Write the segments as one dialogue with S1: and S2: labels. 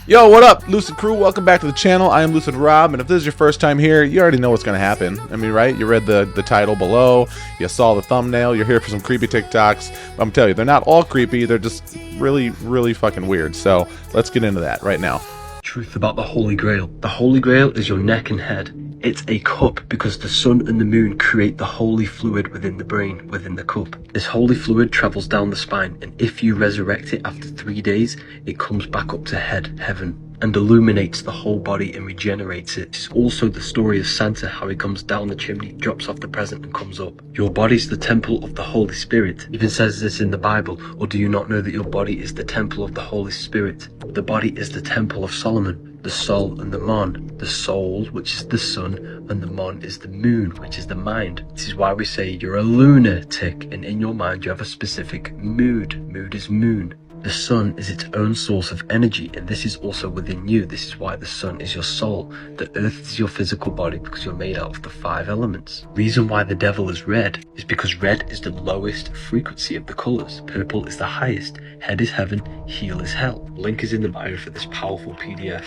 S1: Yo, what up, Lucid Crew? Welcome back to the channel. I am Lucid Rob, and if this is your first time here, you already know what's going to happen. I mean, right? You read the title below, you saw the thumbnail, you're here for some creepy TikToks. I'm telling you, they're not all creepy, they're just really, really fucking weird. So let's get into that right now.
S2: Truth about the Holy Grail. The Holy Grail is your neck and head. It's a cup because the sun and the moon create the holy fluid within the brain, within the cup. This holy fluid travels down the spine, and if you resurrect it after 3 days, it comes back up to heaven, and illuminates the whole body and regenerates it. It's also the story of Santa, how he comes down the chimney, drops off the present and comes up. Your body's the temple of the Holy Spirit. It even says this in the Bible. Or do you not know that your body is the temple of the Holy Spirit? The body is the temple of Solomon. The soul and the mon. The soul, which is the sun, and the mon is the moon, which is the mind. This is why we say you're a lunatic, and in your mind you have a specific mood. Mood is moon. The sun is its own source of energy, and this is also within you. This is why the sun is your soul. The earth is your physical body because you're made out of the 5 elements. Reason why the devil is red is because red is the lowest frequency of the colors. Purple is the highest. Head is heaven, heel is hell. Link is in the bio for this powerful PDF.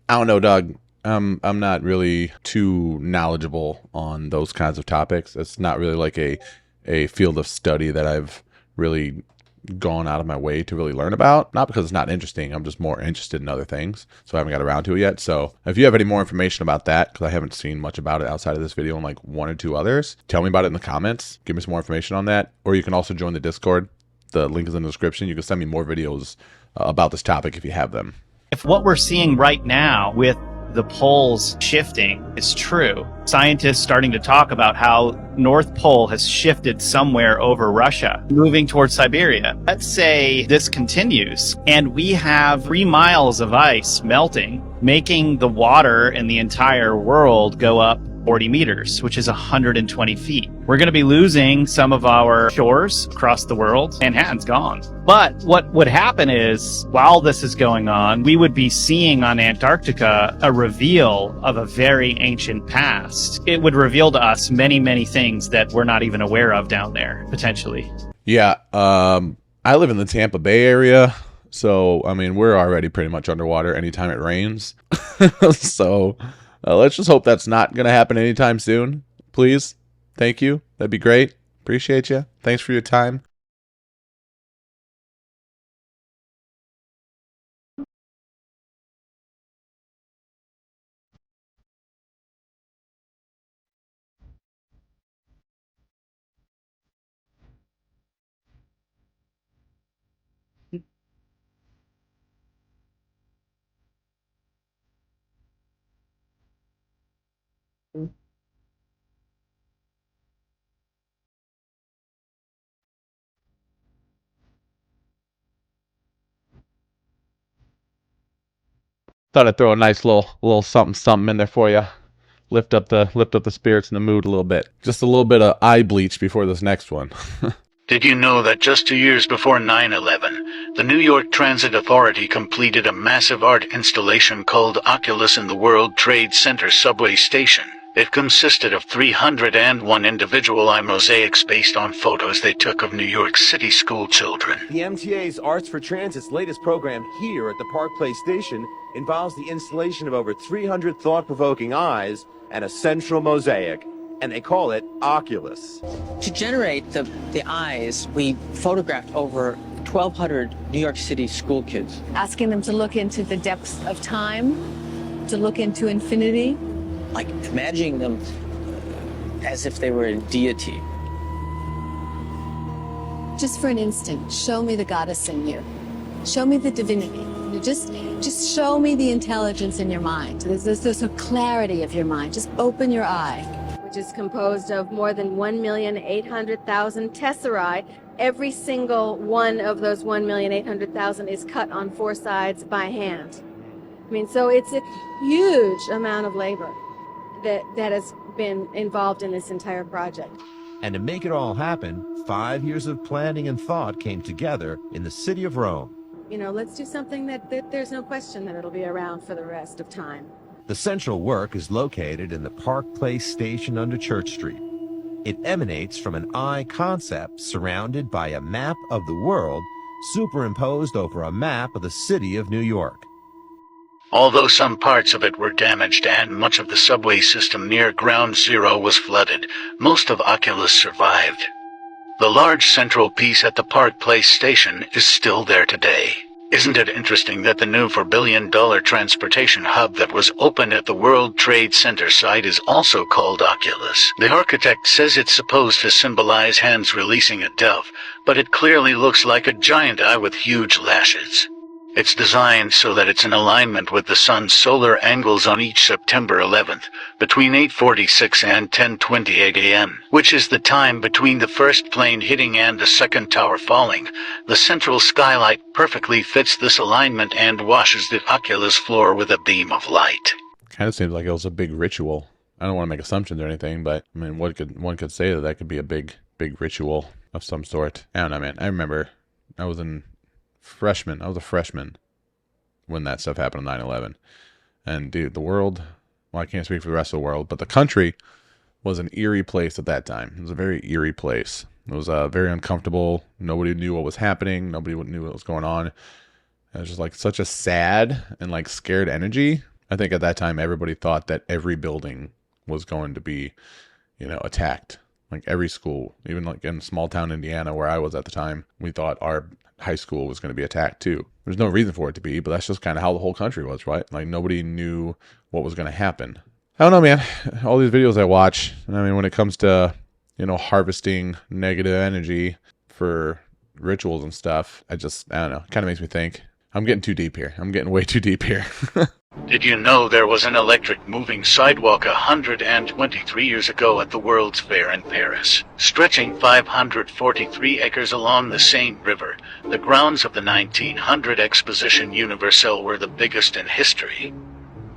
S1: I don't know, Doug. I'm not really too knowledgeable on those kinds of topics. It's not really like a field of study that I've really gone out of my way to really learn about. Not because it's not interesting, I'm just more interested in other things, so I haven't got around to it yet. So if you have any more information about that, because I haven't seen much about it outside of this video and like 1 or 2 others, tell me about it in the comments. Give me some more information on that. Or you can also join the Discord. The link is in the description. You can send me more videos about this topic if you have them.
S3: If what we're seeing right now with the poles shifting is true, scientists starting to talk about how North Pole has shifted somewhere over Russia, moving towards Siberia. Let's say this continues and we have 3 miles of ice melting, making the water in the entire world go up 40 meters, which is 120 feet. We're going to be losing some of our shores across the world. Manhattan's gone. But what would happen is, while this is going on, we would be seeing on Antarctica a reveal of a very ancient past. It would reveal to us many, many things that we're not even aware of down there, potentially.
S1: Yeah, I live in the Tampa Bay area, so, I mean, we're already pretty much underwater anytime it rains. So let's just hope that's not going to happen anytime soon. Please. Thank you. That'd be great. Appreciate you. Thanks for your time. Thought I'd throw a nice little something in there for you. Lift up the spirits and the mood a little bit. Just a little bit of eye bleach before this next one.
S4: Did you know that just 2 years before 9/11, the New York Transit Authority completed a massive art installation called Oculus in the World Trade Center subway station? It consisted of 301 individual eye mosaics based on photos they took of New York City school children.
S5: The MTA's Arts for Transit's latest program here at the Park Place Station involves the installation of over 300 thought-provoking eyes and a central mosaic, and they call it Oculus.
S6: To generate the eyes, we photographed over 1,200 New York City school kids.
S7: Asking them to look into the depths of time, to look into infinity.
S6: Like imagining them as if they were a deity.
S7: Just for an instant, show me the goddess in you. Show me the divinity. Just show me the intelligence in your mind. There's a clarity of your mind. Just open your eye.
S8: Which is composed of more than 1,800,000 tesserae. Every single one of those 1,800,000 is cut on 4 sides by hand. I mean, so it's a huge amount of labor that has been involved in this entire project.
S5: And to make it all happen, 5 years of planning and thought came together in the city of Rome.
S8: You know, let's do something that there's no question that it'll be around for the rest of time.
S5: The central work is located in the Park Place Station under Church Street. It emanates from an eye concept surrounded by a map of the world superimposed over a map of the city of New York.
S4: Although some parts of it were damaged and much of the subway system near Ground Zero was flooded, most of Oculus survived. The large central piece at the Park Place station is still there today. Isn't it interesting that the new $4 billion transportation hub that was opened at the World Trade Center site is also called Oculus? The architect says it's supposed to symbolize hands releasing a dove, but it clearly looks like a giant eye with huge lashes. It's designed so that it's in alignment with the sun's solar angles on each September 11th, between 8:46 and 10:28 a.m., which is the time between the first plane hitting and the second tower falling. The central skylight perfectly fits this alignment and washes the Oculus floor with a beam of light.
S1: Kind of seems like it was a big ritual. I don't want to make assumptions or anything, but I mean, one could say that could be a big ritual of some sort. I don't know, man. I remember I was a freshman when that stuff happened on 9/11. And dude, the world, well, I can't speak for the rest of the world, but the country was an eerie place at that time. It was a very eerie place. It was very uncomfortable. Nobody knew what was happening. Nobody knew what was going on. It was just like such a sad and like scared energy. I think at that time, everybody thought that every building was going to be, attacked. Like every school, even like in small town Indiana where I was at the time, we thought our high school was going to be attacked too. There's no reason for it to be, but that's just kind of how the whole country was, right? Like nobody knew what was going to happen. I don't know, man. All these videos I watch, I mean, when it comes to, harvesting negative energy for rituals and stuff, I don't know. It kind of makes me think. I'm getting too deep here. I'm getting way too deep here.
S4: Did you know there was an electric moving sidewalk 123 years ago at the World's Fair in Paris, stretching 543 acres along the Seine River? The grounds of the 1900 Exposition Universelle were the biggest in history.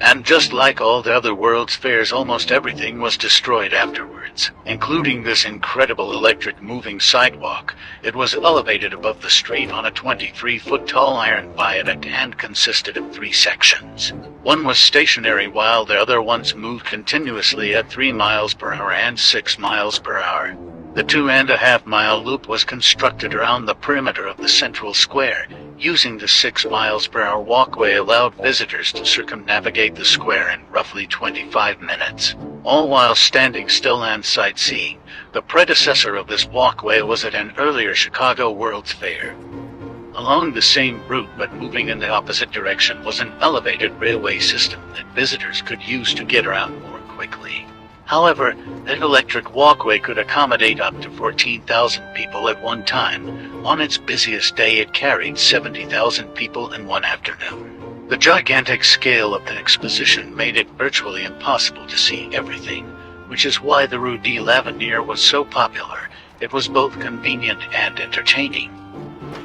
S4: And just like all the other World's Fairs, almost everything was destroyed afterwards, including this incredible electric moving sidewalk. It was elevated above the street on a 23-foot tall iron viaduct and consisted of 3 sections. One was stationary while the other ones moved continuously at 3 miles per hour and 6 miles per hour. The 2.5-mile loop was constructed around the perimeter of the central square. Using the 6 miles per hour walkway allowed visitors to circumnavigate the square in roughly 25 minutes, all while standing still and sightseeing. The predecessor of this walkway was at an earlier Chicago World's Fair. Along the same route but moving in the opposite direction was an elevated railway system that visitors could use to get around more quickly. However, that electric walkway could accommodate up to 14,000 people at one time. On its busiest day, it carried 70,000 people in one afternoon. The gigantic scale of the exposition made it virtually impossible to see everything, which is why the Rue de l'Avenir was so popular. It was both convenient and entertaining.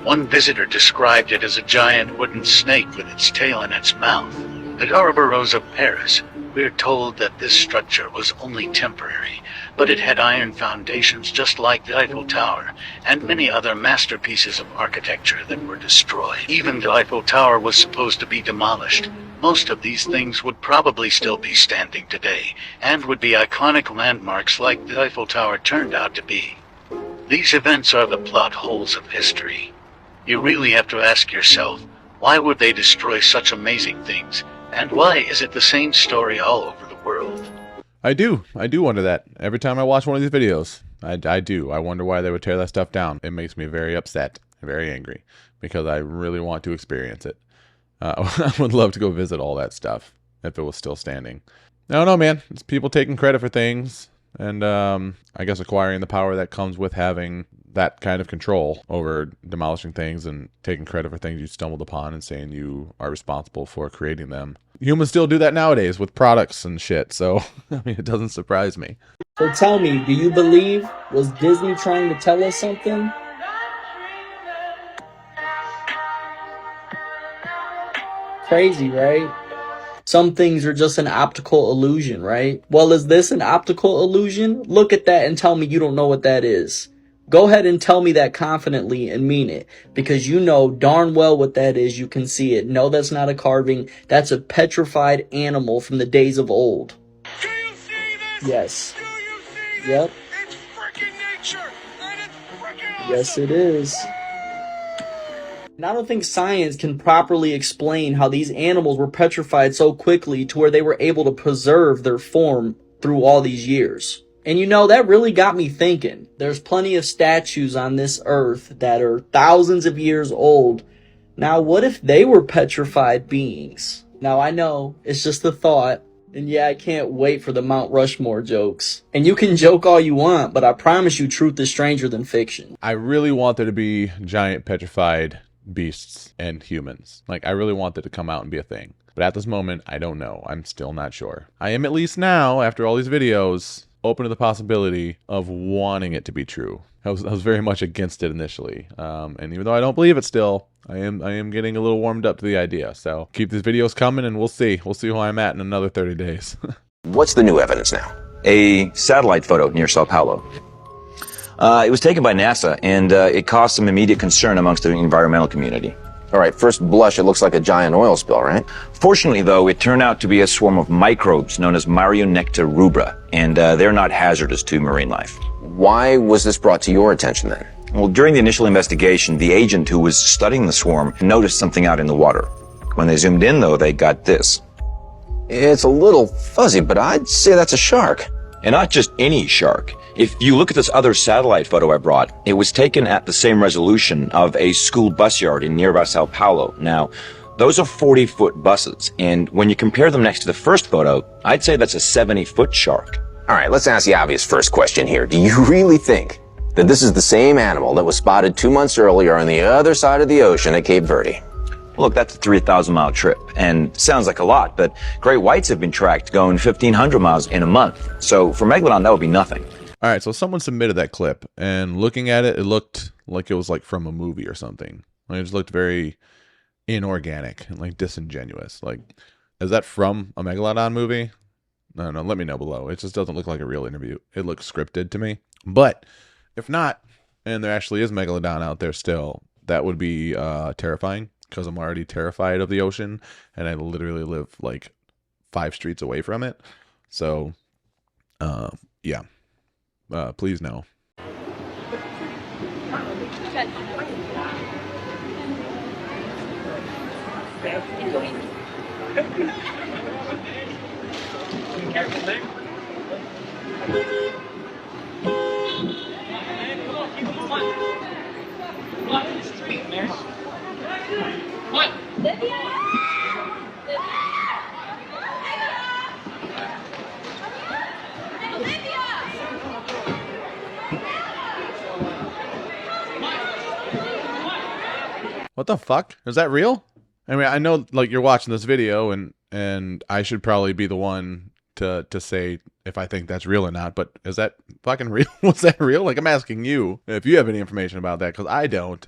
S4: One visitor described it as a giant wooden snake with its tail in its mouth. At Ouroboros of Paris, we are told that this structure was only temporary, but it had iron foundations just like the Eiffel Tower, and many other masterpieces of architecture that were destroyed. Even the Eiffel Tower was supposed to be demolished. Most of these things would probably still be standing today, and would be iconic landmarks like the Eiffel Tower turned out to be. These events are the plot holes of history. You really have to ask yourself, why would they destroy such amazing things? And why is it the same story all over the world?
S1: I do wonder that. Every time I watch one of these videos, I do. I wonder why they would tear that stuff down. It makes me very upset, very angry, because I really want to experience it. I would love to go visit all that stuff if it was still standing. I don't know, man. It's people taking credit for things, and I guess acquiring the power that comes with having that kind of control over demolishing things and taking credit for things you stumbled upon and saying you are responsible for creating them. Humans still do that nowadays with products and shit, so I mean, it doesn't surprise me.
S9: So tell me, do you believe, was Disney trying to tell us something? Crazy, right? Some things are just an optical illusion, right? Well, is this an optical illusion? Look at that and tell me you don't know what that is. Go ahead and tell me that confidently and mean it, because you know darn well what that is. You can see it. No, that's not a carving. That's a petrified animal from the days of old.
S10: Do you see this?
S9: Yes.
S10: Do you see this?
S9: Yep.
S10: It's freaking nature, and it's freaking awesome.
S9: Yes, it is. And I don't think science can properly explain how these animals were petrified so quickly to where they were able to preserve their form through all these years. And you know, that really got me thinking. There's plenty of statues on this earth that are thousands of years old. Now, what if they were petrified beings? Now, I know, it's just a thought. And yeah, I can't wait for the Mount Rushmore jokes. And you can joke all you want, but I promise you truth is stranger than fiction.
S1: I really want there to be giant petrified beasts and humans. Like, I really want that to come out and be a thing. But at this moment, I don't know. I'm still not sure. I am at least now, after all these videos, open to the possibility of wanting it to be true. I was very much against it initially. And even though I don't believe it still, I am getting a little warmed up to the idea. So keep these videos coming and we'll see. We'll see who I'm at in another 30 days.
S11: What's the new evidence now?
S12: A satellite photo near Sao Paulo. It was taken by NASA, and it caused some immediate concern amongst the environmental community.
S11: All right, first blush, it looks like a giant oil spill, right?
S12: Fortunately, though, it turned out to be a swarm of microbes known as Marionecta rubra, and they're not hazardous to marine life.
S11: Why was this brought to your attention then?
S12: Well, during the initial investigation, the agent who was studying the swarm noticed something out in the water. When they zoomed in, though, they got this.
S11: It's a little fuzzy, but I'd say that's a shark.
S12: And not just any shark. If you look at this other satellite photo I brought, it was taken at the same resolution of a school bus yard in nearby Sao Paulo. Now, those are 40-foot buses, and when you compare them next to the first photo, I'd say that's a 70-foot shark.
S11: All right, let's ask the obvious first question here. Do you really think that this is the same animal that was spotted 2 months earlier on the other side of the ocean at Cape Verde?
S12: Look, that's a 3,000-mile trip, and sounds like a lot, but great whites have been tracked going 1,500 miles in a month. So for Megalodon, that would be nothing.
S1: All right, so someone submitted that clip, and looking at it, it looked like it was like from a movie or something. Like, it just looked very inorganic and like disingenuous. Like, is that from a Megalodon movie? No, let me know below. It just doesn't look like a real interview. It looks scripted to me. But if not, and there actually is Megalodon out there still, that would be terrifying, because I'm already terrified of the ocean, and I literally live like 5 streets away from it. So, yeah. Please no. What the fuck? Is that real? I mean, I know like you're watching this video and I should probably be the one to say if I think that's real or not, but is that fucking real? Was that real? Like, I'm asking you if you have any information about that, because I don't.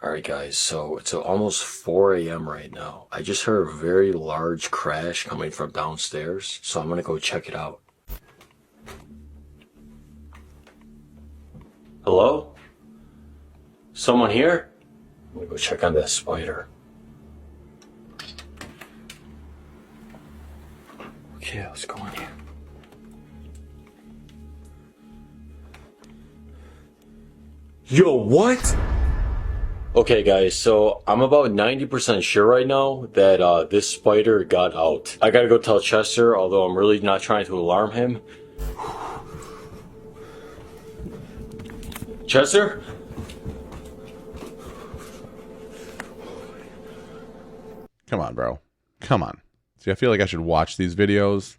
S2: Alright guys, so it's almost 4 a.m. right now. I just heard a very large crash coming from downstairs, so I'm gonna go check it out. Hello? Someone here? I'm gonna go check on that spider. Okay, let's go in here. Yo, what? Okay guys, so I'm about 90% sure right now that this spider got out. I gotta go tell Chester, although I'm really not trying to alarm him. Chester?
S1: Come on, bro. Come on. See, I feel like I should watch these videos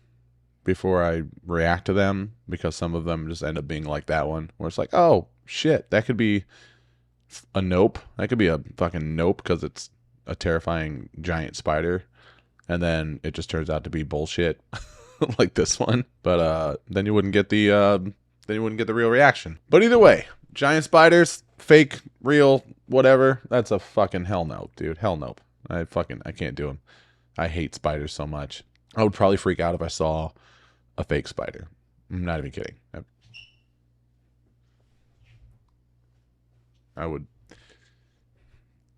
S1: before I react to them, because some of them just end up being like that one, where it's like, oh, shit, that could be a nope. That could be a fucking nope because it's a terrifying giant spider. And then it just turns out to be bullshit like this one. But then you wouldn't get the real reaction. But either way, giant spiders, fake, real, whatever, that's a fucking hell no, dude. Hell no. I can't do them. I hate spiders so much. I would probably freak out if I saw a fake spider. I'm not even kidding. I would.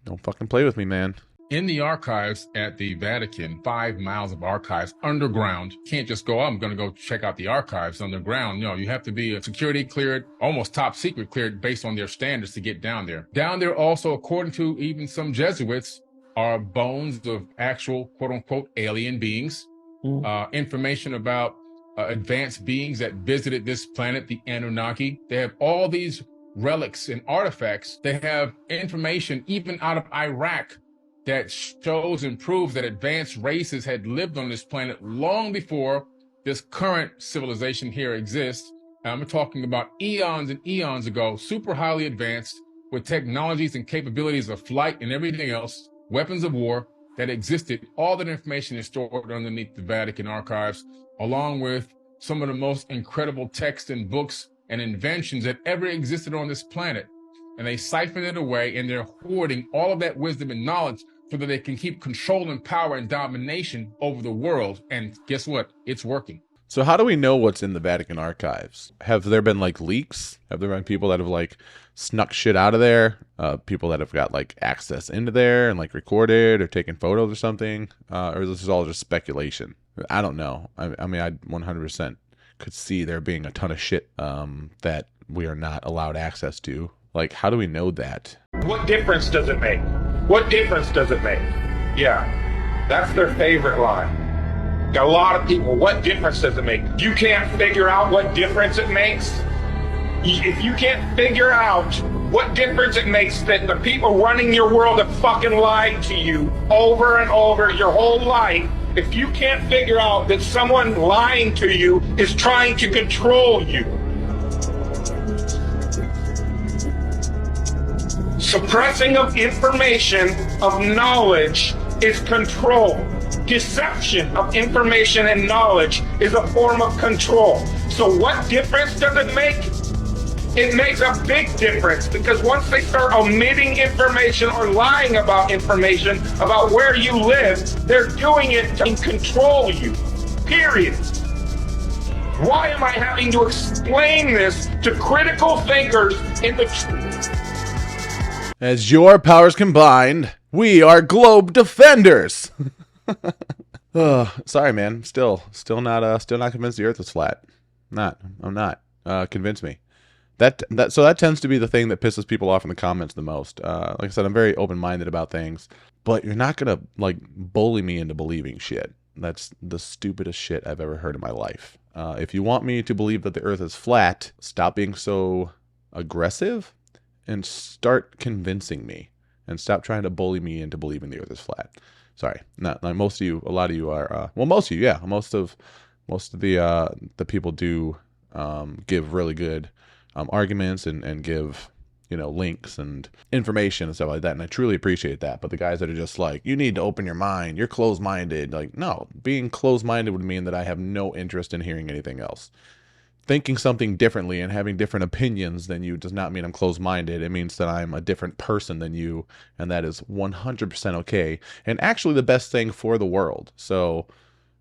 S1: Don't fucking play with me, man.
S13: In the archives at the Vatican, 5 miles of archives underground. Can't just go, oh, I'm going to go check out the archives underground. No, you have to be a security cleared, almost top secret cleared based on their standards to get down there. Down there also, according to even some Jesuits, are bones of actual quote unquote alien beings. Information about advanced beings that visited this planet, the Anunnaki. They have all these relics and artifacts. They have information even out of Iraq that shows and proves that advanced races had lived on this planet long before this current civilization here exists. I'm talking about eons and eons ago, super highly advanced with technologies and capabilities of flight and everything else, weapons of war that existed. All that information is stored underneath the Vatican archives, along with some of the most incredible texts and books and inventions that ever existed on this planet. And they siphon it away, and they're hoarding all of that wisdom and knowledge so that they can keep control and power and domination over the world. And guess what? It's working.
S1: So how do we know what's in the Vatican archives? Have there been like leaks? Have there been people that have like snuck shit out of there? People that have got like access into there and like recorded or taken photos or something? Or is this all just speculation? I don't know. I mean, I 100% could see there being a ton of shit that we are not allowed access to. Like, how do we know that?
S10: What difference does it make? What difference does it make? Yeah, that's their favorite line. Got a lot of people, what difference does it make? You can't figure out what difference it makes? If you can't figure out what difference it makes that the people running your world have fucking lied to you over and over your whole life, if you can't figure out that someone lying to you is trying to control you, suppressing of information, of knowledge, is control. Deception of information and knowledge is a form of control. So what difference does it make? It makes a big difference, because once they start omitting information or lying about information about where you live, they're doing it to control you. Period. Why am I having to explain this to critical thinkers in the
S1: As your powers combined, we are globe defenders. Sorry, man. Still not convinced the Earth is flat. I'm not. Convince me. So that tends to be the thing that pisses people off in the comments the most. Like I said, I'm very open-minded about things, but you're not gonna like bully me into believing shit. That's the stupidest shit I've ever heard in my life. If you want me to believe that the Earth is flat, stop being so aggressive and start convincing me, and stop trying to bully me into believing the Earth is flat. Sorry, not like most of you. A lot of you are. Well, most of you, yeah. Most of the people do give really good arguments and give, you know, links and information and stuff like that, and I truly appreciate that. But the guys that are just like, you need to open your mind, you're closed-minded, like, no, being closed-minded would mean that I have no interest in hearing anything else. Thinking something differently and having different opinions than you does not mean I'm closed-minded. It means that I'm a different person than you, and that is 100% okay, and actually the best thing for the world. So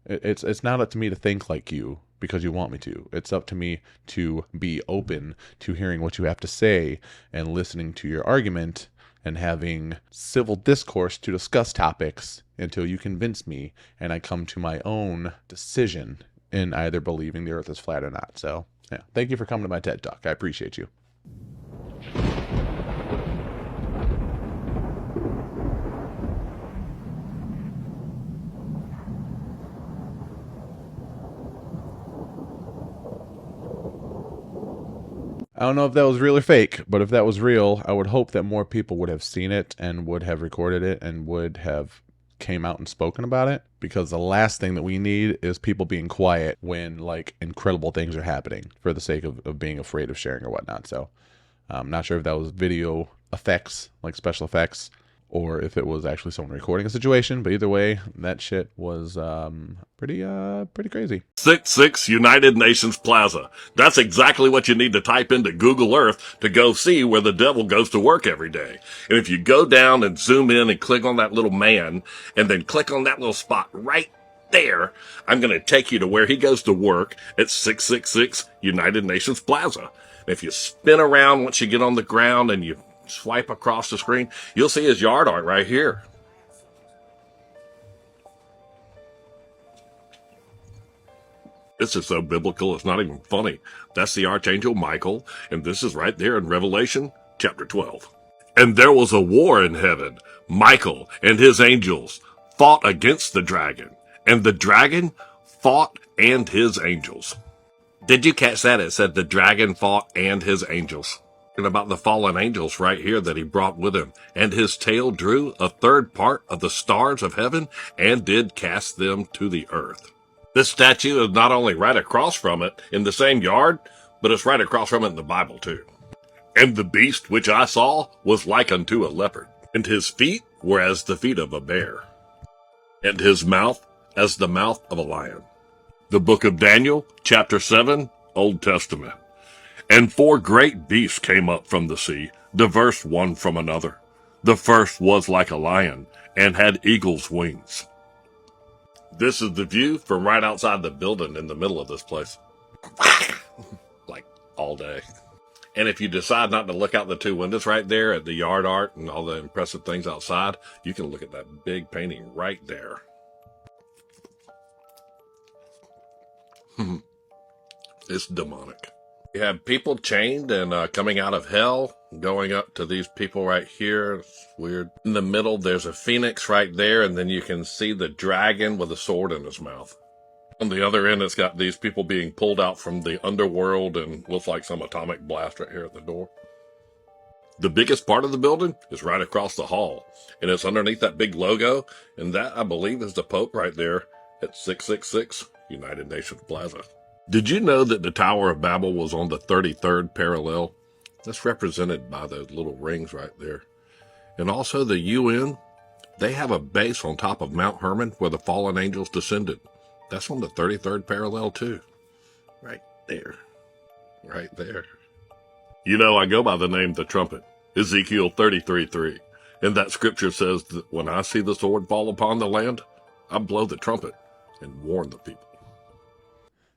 S1: it's not up to me to think like you because you want me to. It's up to me to be open to hearing what you have to say and listening to your argument and having civil discourse to discuss topics until you convince me and I come to my own decision in either believing the Earth is flat or not. So, yeah, thank you for coming to my TED Talk. I appreciate you. I don't know if that was real or fake, but if that was real, I would hope that more people would have seen it and would have recorded it and would have came out and spoken about it, because the last thing that we need is people being quiet when like incredible things are happening for the sake of being afraid of sharing or whatnot. So I'm not sure if that was video effects, like special effects, or if it was actually someone recording a situation, but either way, that shit was pretty crazy.
S14: 66 United Nations Plaza. That's exactly what you need to type into Google Earth to go see where the devil goes to work every day. And if you go down and zoom in and click on that little man, and then click on that little spot right there, I'm going to take you to where he goes to work at 666 United Nations Plaza. And if you spin around once you get on the ground and you swipe across the screen, you'll see his yard art right here. This is so biblical, it's not even funny. That's the Archangel Michael, and this is right there in Revelation chapter 12. And there was a war in heaven. Michael and his angels fought against the dragon, and the dragon fought and his angels. Did you catch that? It said the dragon fought and his angels. And about the fallen angels right here that he brought with him. And his tail drew a third part of the stars of heaven and did cast them to the earth. This statue is not only right across from it in the same yard, but it's right across from it in the Bible too. And the beast which I saw was like unto a leopard, and his feet were as the feet of a bear, and his mouth as the mouth of a lion. The book of Daniel, chapter 7, Old Testament. And 4 great beasts came up from the sea, diverse one from another. The first was like a lion, and had eagle's wings. This is the view from right outside the building in the middle of this place. Like, all day. And if you decide not to look out the 2 windows right there at the yard art and all the impressive things outside, you can look at that big painting right there. It's demonic. You have people chained and coming out of hell, going up to these people right here. It's weird. In the middle, there's a phoenix right there, and then you can see the dragon with a sword in his mouth. On the other end, it's got these people being pulled out from the underworld and looks like some atomic blast right here at the door. The biggest part of the building is right across the hall, and it's underneath that big logo, and that, I believe, is the Pope right there at 666 United Nations Plaza. Did you know that the Tower of Babel was on the 33rd parallel? That's represented by those little rings right there. And also the UN, they have a base on top of Mount Hermon where the fallen angels descended. That's on the 33rd parallel too. Right there. Right there. You know, I go by the name the trumpet, Ezekiel 33:3. And that scripture says that when I see the sword fall upon the land, I blow the trumpet and warn the people.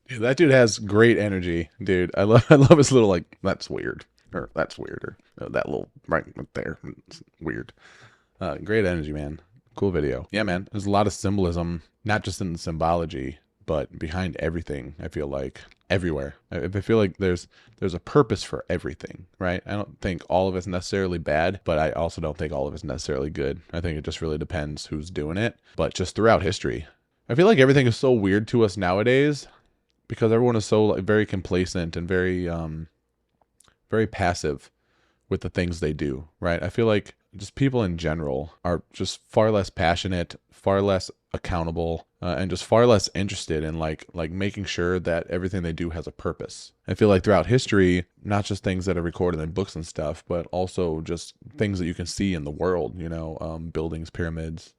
S1: Dude, that dude has great energy, dude. I love his little like that's weird or that's weird or that little right there. It's weird. Great energy, man. Cool video. Yeah, man. There's a lot of symbolism, not just in the symbology, but behind everything. I feel like everywhere. I feel like there's a purpose for everything, right? I don't think all of it's necessarily bad, but I also don't think all of it's necessarily good. I think it just really depends who's doing it. But just throughout history, I feel like everything is so weird to us nowadays because everyone is so like, very complacent and very passive with the things they do, right? I feel like just people in general are just far less passionate, far less accountable, and just far less interested in like making sure that everything they do has a purpose. I feel like throughout history, not just things that are recorded in books and stuff, but also just things that you can see in the world, you know, buildings, pyramids,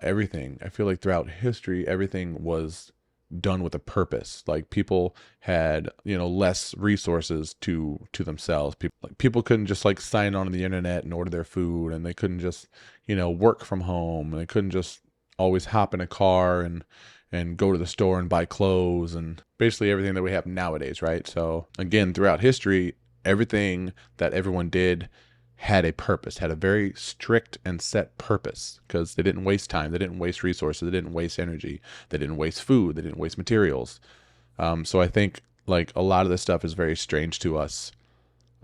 S1: everything. I feel like throughout history, everything was done with a purpose. Like people had, you know, less resources to themselves. People couldn't just like sign on the internet and order their food, and they couldn't just, you know, work from home, and they couldn't just always hop in a car and go to the store and buy clothes and basically everything that we have nowadays, right? So again, throughout history, everything that everyone did had a purpose, had a very strict and set purpose, because they didn't waste time, they didn't waste resources, they didn't waste energy, they didn't waste food, they didn't waste materials. So I think like a lot of this stuff is very strange to us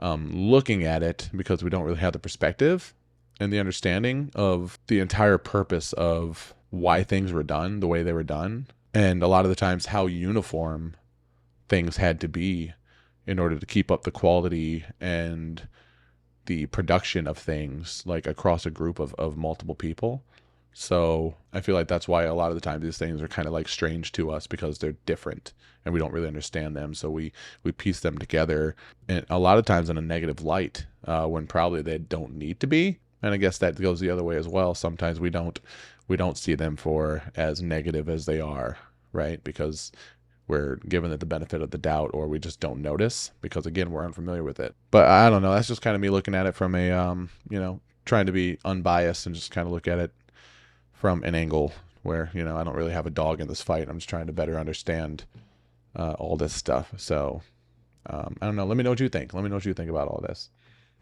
S1: looking at it, because we don't really have the perspective and the understanding of the entire purpose of why things were done the way they were done, and a lot of the times how uniform things had to be in order to keep up the quality and the production of things like across a group of multiple people. So I feel like that's why a lot of the time these things are kind of like strange to us, because they're different and we don't really understand them. So we piece them together, and a lot of times in a negative light, when probably they don't need to be. And I guess that goes the other way as well. Sometimes we don't see them for as negative as they are, right? Because we're given it the benefit of the doubt, or we just don't notice because, again, we're unfamiliar with it. But I don't know. That's just kind of me looking at it from a, you know, trying to be unbiased and just kind of look at it from an angle where, you know, I don't really have a dog in this fight. I'm just trying to better understand all this stuff. So I don't know. Let me know what you think. Let me know what you think about all this.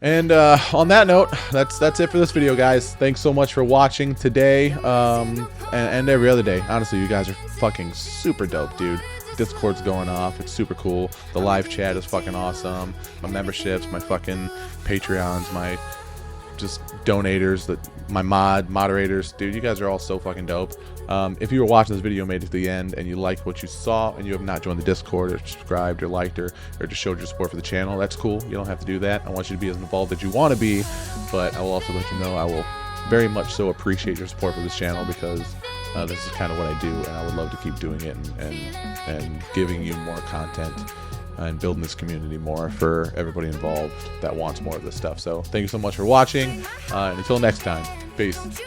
S1: And on that note, that's it for this video, guys. Thanks so much for watching today, and every other day. Honestly, you guys are fucking super dope, dude. Discord's going off. It's super cool. The live chat is fucking awesome. My memberships, my fucking Patreons, my just donators, my moderators, dude, you guys are all so fucking dope. If you were watching this video, made it to the end, and you liked what you saw, and you have not joined the Discord, or subscribed, or liked, or just showed your support for the channel, that's cool. You don't have to do that. I want you to be as involved as you want to be, but I will also let you know I will very much so appreciate your support for this channel, because this is kind of what I do, and I would love to keep doing it and giving you more content and building this community more for everybody involved that wants more of this stuff. So thank you so much for watching, and until next time, peace.